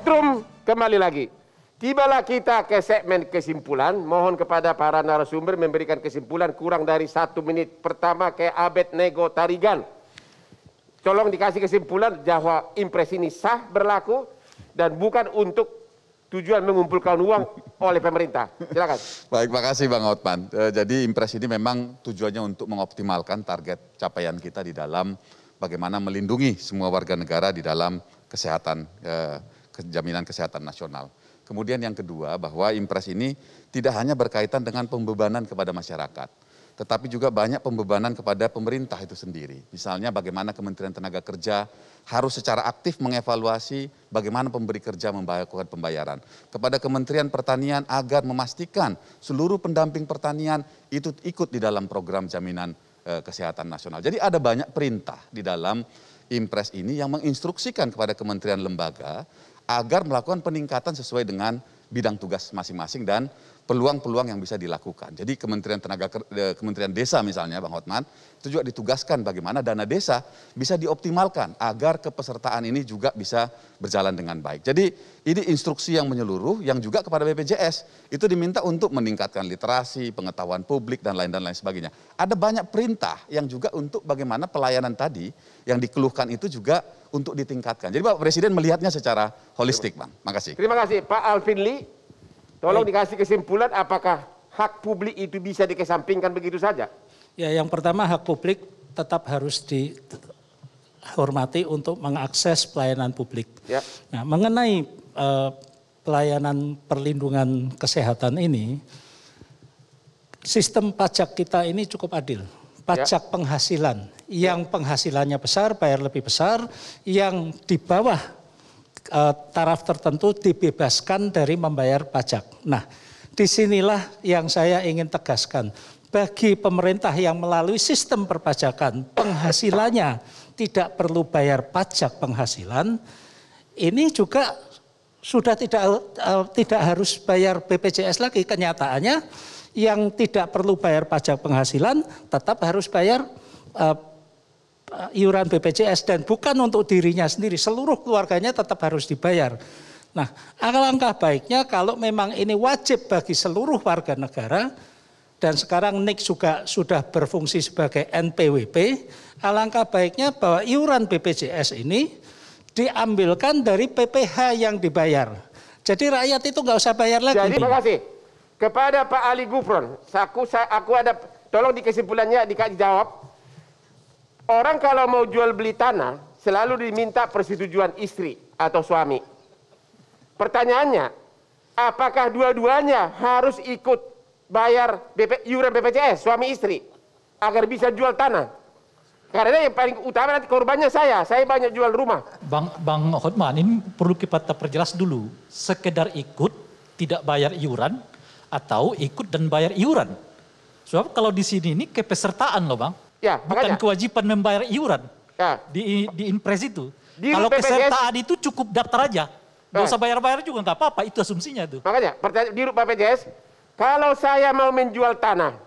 Setrum kembali lagi. Tibalah kita ke segmen kesimpulan. Mohon kepada para narasumber memberikan kesimpulan kurang dari 1 menit. Pertama ke Abednego Tarigan. Tolong dikasih kesimpulan bahwa impres ini sah berlaku dan bukan untuk tujuan mengumpulkan uang oleh pemerintah. Silakan. Baik, makasih Bang Hotman. Jadi impres ini memang tujuannya untuk mengoptimalkan target capaian kita di dalam bagaimana melindungi semua warga negara di dalam kesehatan, jaminan kesehatan nasional. Kemudian yang kedua, bahwa impres ini tidak hanya berkaitan dengan pembebanan kepada masyarakat, tetapi juga banyak pembebanan kepada pemerintah itu sendiri. Misalnya bagaimana Kementerian Tenaga Kerja harus secara aktif mengevaluasi bagaimana pemberi kerja melakukan pembayaran. Kepada Kementerian Pertanian agar memastikan seluruh pendamping pertanian itu ikut di dalam program jaminan kesehatan nasional. Jadi ada banyak perintah di dalam impres ini yang menginstruksikan kepada kementerian lembaga agar melakukan peningkatan sesuai dengan bidang tugas masing-masing dan peluang-peluang yang bisa dilakukan. Jadi Kementerian Desa misalnya Bang Hotman, itu juga ditugaskan bagaimana dana desa bisa dioptimalkan agar kepesertaan ini juga bisa berjalan dengan baik. Jadi ini instruksi yang menyeluruh yang juga kepada BPJS itu diminta untuk meningkatkan literasi, pengetahuan publik dan lain sebagainya. Ada banyak perintah yang juga untuk bagaimana pelayanan tadi yang dikeluhkan itu juga untuk ditingkatkan. Jadi Pak Presiden melihatnya secara holistik, Bang. Makasih. Terima kasih Pak Alvin Lee. Tolong dikasih kesimpulan apakah hak publik itu bisa dikesampingkan begitu saja? Ya, yang pertama hak publik tetap harus dihormati untuk mengakses pelayanan publik. Ya. Nah, mengenai pelayanan perlindungan kesehatan ini, sistem pajak kita ini cukup adil. Pajak penghasilan, yang penghasilannya besar bayar lebih besar, yang di bawah taraf tertentu dibebaskan dari membayar pajak. Nah, disinilah yang saya ingin tegaskan. Bagi pemerintah yang melalui sistem perpajakan, penghasilannya tidak perlu bayar pajak penghasilan, ini juga sudah tidak harus bayar BPJS lagi. Kenyataannya yang tidak perlu bayar pajak penghasilan tetap harus bayar iuran BPJS dan bukan untuk dirinya sendiri, seluruh keluarganya tetap harus dibayar. Nah, alangkah baiknya kalau memang ini wajib bagi seluruh warga negara dan sekarang NIK juga sudah berfungsi sebagai NPWP, alangkah baiknya bahwa iuran BPJS ini diambilkan dari PPh yang dibayar. Jadi rakyat itu nggak usah bayar lagi. Jadi terima kasih kepada Pak Ali Gufron. Aku ada, tolong di kesimpulannya dijawab. Orang kalau mau jual beli tanah selalu diminta persetujuan istri atau suami. Pertanyaannya, apakah dua-duanya harus ikut bayar iuran BPJS suami istri agar bisa jual tanah? Karena yang paling utama nanti korbannya saya banyak jual rumah. Bang Hotman, ini perlu kita perjelas dulu. Sekedar ikut tidak bayar iuran atau ikut dan bayar iuran. Sebab kalau di sini ini kepesertaan loh Bang. Ya, bukan makanya kewajiban membayar iuran ya. di impres itu. Kalau kesertaan itu cukup daftar aja. Nggak usah bayar-bayar juga nggak apa-apa, itu asumsinya tuh. Makanya pertanyaan di BPJS, kalau saya mau menjual tanah,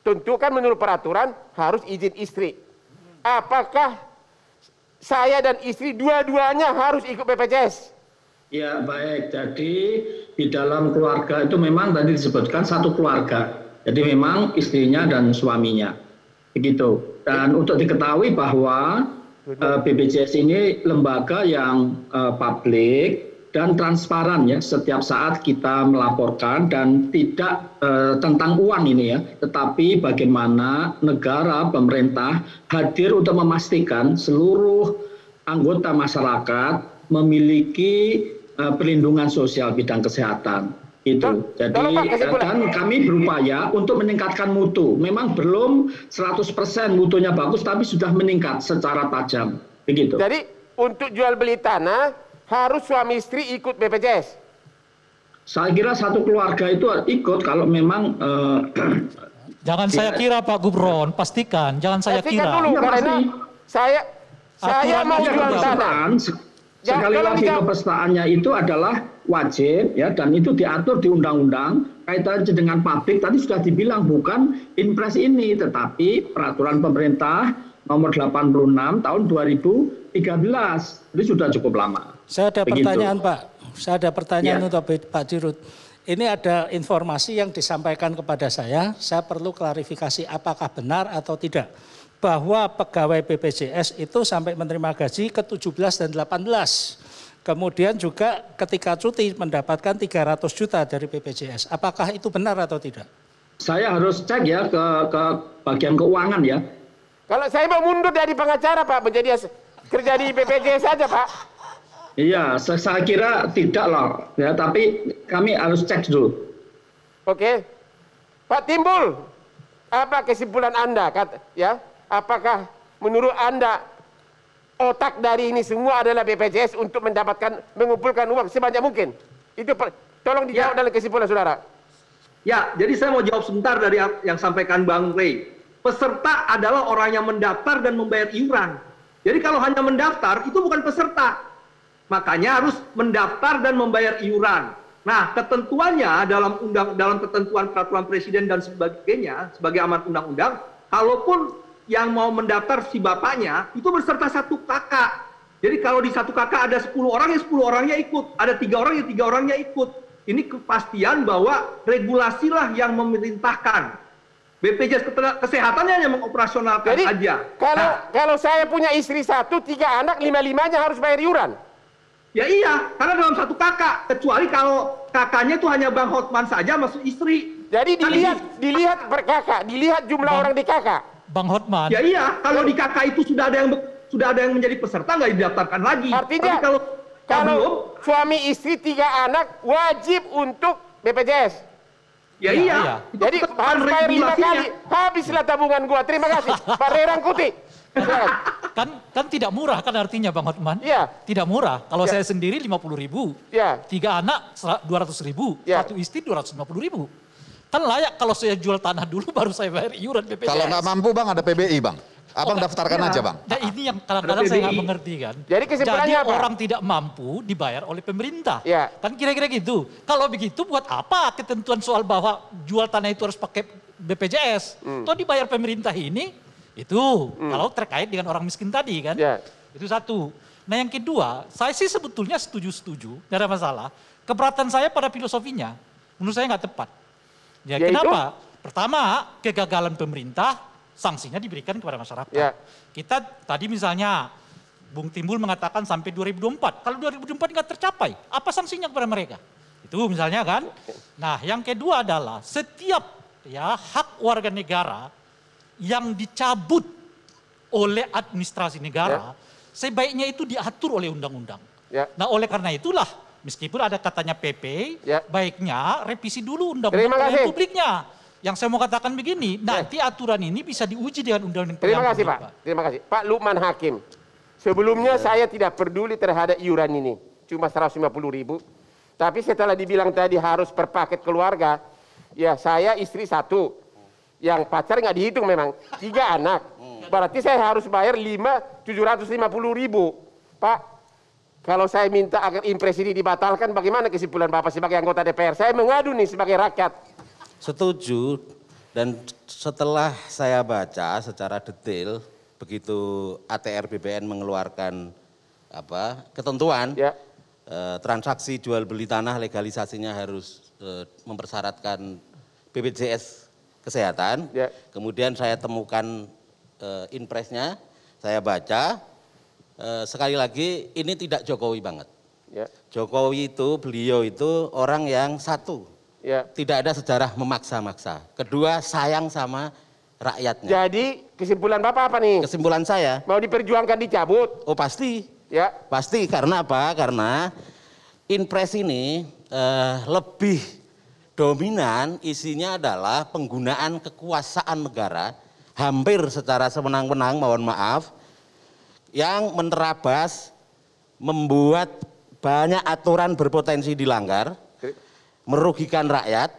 tentu kan menurut peraturan harus izin istri. Apakah saya dan istri dua-duanya harus ikut BPJS? Ya baik, jadi di dalam keluarga itu memang tadi disebutkan satu keluarga. Jadi memang istrinya dan suaminya. Begitu. Dan untuk diketahui bahwa BPJS ini lembaga yang publik dan transparan ya, setiap saat kita melaporkan dan tidak tentang uang ini ya, tetapi bagaimana negara, pemerintah hadir untuk memastikan seluruh anggota masyarakat memiliki perlindungan sosial bidang kesehatan. Itu. Jadi dan kami berupaya untuk meningkatkan mutu. Memang belum 100% mutunya bagus tapi sudah meningkat secara tajam. Begitu. Jadi untuk jual beli tanah harus suami istri ikut BPJS. Saya kira satu keluarga itu ikut kalau memang jangan saya kira Pak Gubron, pastikan jangan saya kira. Dulu, karena saya mau jual tanah. Sekali lagi kepesertaannya itu adalah wajib ya dan itu diatur di undang-undang kaitannya dengan pabrik tadi sudah dibilang bukan impres ini tetapi peraturan pemerintah nomor 86 tahun 2013 ini sudah cukup lama. Saya ada pertanyaan Pak. saya ada pertanyaan Ya. untuk Pak Dirut. Ini ada informasi yang disampaikan kepada saya perlu klarifikasi apakah benar atau tidak. Bahwa pegawai BPJS itu sampai menerima gaji ke-17 dan 18. Kemudian juga ketika cuti mendapatkan 300 juta dari BPJS. Apakah itu benar atau tidak? Saya harus cek ya ke bagian keuangan ya. Kalau saya mau mundur dari pengacara Pak, menjadi kerja di BPJS saja Pak. Iya, saya kira tidak lah, ya. Tapi kami harus cek dulu. Oke, Pak Timbul, apa kesimpulan Anda? Ya, apakah menurut Anda otak dari ini semua adalah BPJS untuk mengumpulkan uang sebanyak mungkin? Itu tolong dijawab dalam kesimpulan saudara. Ya, jadi saya mau jawab sebentar dari yang sampaikan Bang Rey. Peserta adalah orang yang mendaftar dan membayar iuran. Jadi kalau hanya mendaftar itu bukan peserta. Makanya harus mendaftar dan membayar iuran. Nah, ketentuannya dalam ketentuan peraturan presiden dan sebagainya sebagai amanat undang-undang, kalaupun yang mau mendaftar si bapaknya itu berserta satu kakak. Jadi kalau di satu kakak ada 10 orang, ya 10 orangnya ikut. Ada 3 orang, ya 3 orangnya ikut. Ini kepastian bahwa regulasilah yang memerintahkan. BPJS Kesehatannya hanya mengoperasionalkan aja. Kalau saya punya istri 1, 3 anak, 5-5-nya harus bayar iuran. Ya iya, karena dalam satu kakak. Kecuali kalau kakaknya itu hanya Bang Hotman saja masuk istri. Jadi dilihat per kakak, dilihat jumlah orang di kakak. Bang Hotman. Ya iya, kalau di kakak itu sudah ada yang menjadi peserta nggak didaftarkan lagi. Artinya tapi kalau suami istri 3 anak wajib untuk BPJS. Ya iya. Jadi harus bayar 5 kali. Habislah tabungan gua. Terima kasih Pak Rey Rangkuti. Kan tidak murah kan artinya Bang Hotman? Iya. Tidak murah. Kalau saya sendiri 50.000. Iya. 3 anak 200.000. Ya. 1 istri 250.000. Kan layak kalau saya jual tanah dulu baru saya bayar iuran BPJS. Kalau nggak mampu Bang ada PBI Bang. Abang daftarkan aja Bang. Nah ini yang kadang-kadang saya nggak mengerti kan. Jadi kesimpulannya apa? Orang tidak mampu dibayar oleh pemerintah. Ya. Kan kira-kira gitu. Kalau begitu buat apa ketentuan soal bahwa jual tanah itu harus pakai BPJS? Toh dibayar pemerintah ini itu kalau terkait dengan orang miskin tadi kan. Ya. Itu satu. Nah yang kedua, saya sih sebetulnya setuju, tidak ada masalah. Keberatan saya pada filosofinya, menurut saya nggak tepat. Ya, kenapa? Pertama, kegagalan pemerintah, sanksinya diberikan kepada masyarakat. Ya. Kita tadi misalnya, Bung Timbul mengatakan sampai 2024. Kalau 2024 nggak tercapai, apa sanksinya kepada mereka? Itu misalnya kan. Nah yang kedua adalah setiap hak warga negara yang dicabut oleh administrasi negara, sebaiknya itu diatur oleh undang-undang. Ya. Nah oleh karena itulah, meskipun ada katanya PP, baiknya revisi dulu undang-undang publiknya. Yang saya mau katakan begini, nanti aturan ini bisa diuji dengan undang-undang. Terima kasih Pak. Terima kasih. Pak Lukman Hakim. Sebelumnya saya tidak peduli terhadap iuran ini. Cuma 150.000. Tapi setelah dibilang tadi harus per paket keluarga, ya saya istri 1. Yang pacar nggak dihitung memang. 3 anak. Berarti saya harus bayar 750.000. Pak, kalau saya minta agar impres ini dibatalkan, bagaimana kesimpulan Bapak sebagai anggota DPR? Saya mengadu nih sebagai rakyat. Setuju, dan setelah saya baca secara detail, begitu ATR BPN mengeluarkan ketentuan, transaksi jual beli tanah legalisasinya harus mempersyaratkan BPJS Kesehatan. Kemudian saya temukan impresnya, saya baca, sekali lagi ini tidak Jokowi banget. Jokowi itu, beliau itu orang yang satu, tidak ada sejarah memaksa-maksa. Kedua, sayang sama rakyatnya. Jadi kesimpulan Bapak apa nih? Kesimpulan saya, mau diperjuangkan dicabut? Oh pasti, pasti. Karena apa? Karena impres ini lebih dominan isinya adalah penggunaan kekuasaan negara hampir secara sewenang-wenang, mohon maaf, yang menerabas, membuat banyak aturan berpotensi dilanggar, merugikan rakyat.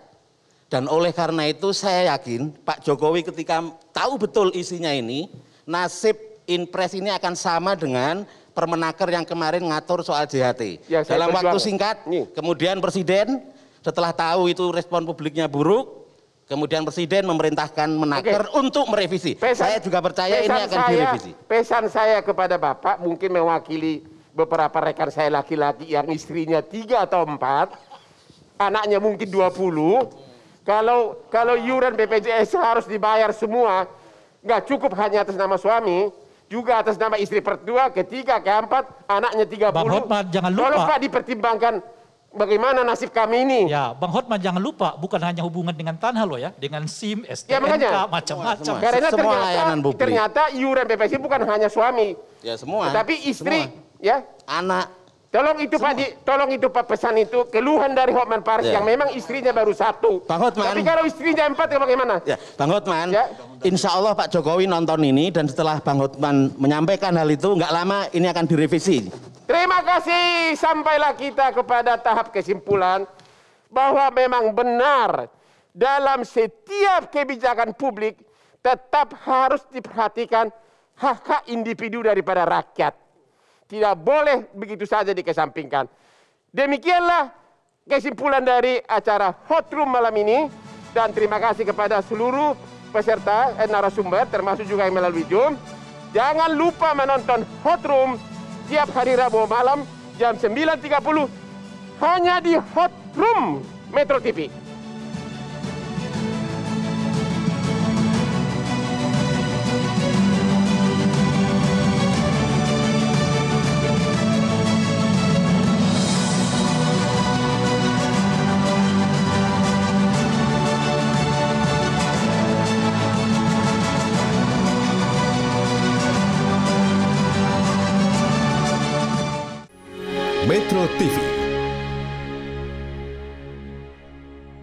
Dan oleh karena itu saya yakin Pak Jokowi ketika tahu betul isinya ini, nasib impres ini akan sama dengan Permenaker yang kemarin ngatur soal JHT. Dalam waktu singkat, kemudian Presiden setelah tahu itu respon publiknya buruk, kemudian Presiden memerintahkan Menaker untuk merevisi. Saya juga percaya ini akan direvisi. Pesan saya kepada Bapak mungkin mewakili beberapa rekan saya laki-laki yang istrinya 3 atau 4, anaknya mungkin 20. Kalau iuran BPJS harus dibayar semua, nggak cukup hanya atas nama suami, juga atas nama istri kedua, ketiga, keempat, anaknya 30. Bang Hotman, jangan lupa. Tolong Pak dipertimbangkan bagaimana nasib kami ini. Ya, Bang Hotman jangan lupa, bukan hanya hubungan dengan tanah loh ya, dengan SIM, Ya, makanya. STNK, macam-macam. Karena Semua layanan publik. ternyata iuran BPJS bukan hanya suami, Ya semua. tetapi istri, semua. ya. Anak. Tolong itu Pak, tolong itu Pak pesan itu keluhan dari Hotman Paris Ya. yang memang istrinya baru 1. Bang Hotman. Tapi kalau istrinya 4 bagaimana? Ya, Bang Hotman, Ya. insya Allah Pak Jokowi nonton ini dan setelah Bang Hotman menyampaikan hal itu, nggak lama ini akan direvisi. Terima kasih, sampailah kita kepada tahap kesimpulan bahwa memang benar dalam setiap kebijakan publik tetap harus diperhatikan hak-hak individu daripada rakyat. Tidak boleh begitu saja dikesampingkan. Demikianlah kesimpulan dari acara Hot Room malam ini. Dan terima kasih kepada seluruh peserta narasumber termasuk juga yang melalui Zoom. Jangan lupa menonton Hot Room tiap hari Rabu malam jam 9.30 hanya di Hot Room Metro TV.